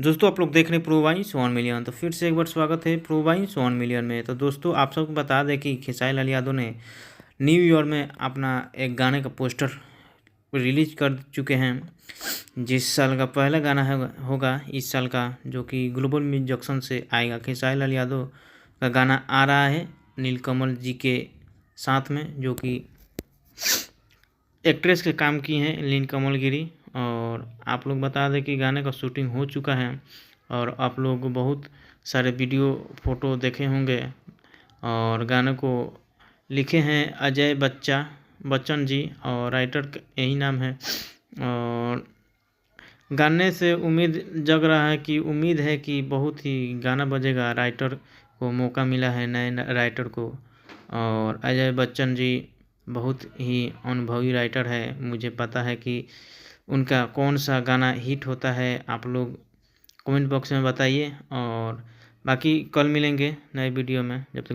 दोस्तों आप लोग देख रहे हैं प्रो वाइन्स 1 मिलियन। तो फिर से एक बार स्वागत है प्रो वाइन्स 1 मिलियन में। तो दोस्तों आप सबको बता दें कि खेसारी लाल यादव ने न्यू ईयर में अपना एक गाने का पोस्टर रिलीज कर चुके हैं, जिस साल का पहला गाना होगा इस साल का, जो कि ग्लोबल म्यूजिक जंक्शन से आएगा। खेसारी लाल यादव का गाना आ रहा है नीलकमल जी के साथ में, जो कि एक्ट्रेस के काम की हैं नीलकमल गिरी। और आप लोग बता दें कि गाने का शूटिंग हो चुका है और आप लोग बहुत सारे वीडियो फोटो देखे होंगे। और गाने को लिखे हैं अजय बच्चन जी और राइटर का यही नाम है। और गाने से उम्मीद है कि बहुत ही गाना बजेगा। राइटर को मौका मिला है, नए राइटर को। और अजय बच्चन जी बहुत ही अनुभवी राइटर है। मुझे पता है कि उनका कौन सा गाना हिट होता है। आप लोग कमेंट बॉक्स में बताइए। और बाकी कल मिलेंगे नए वीडियो में। जब तक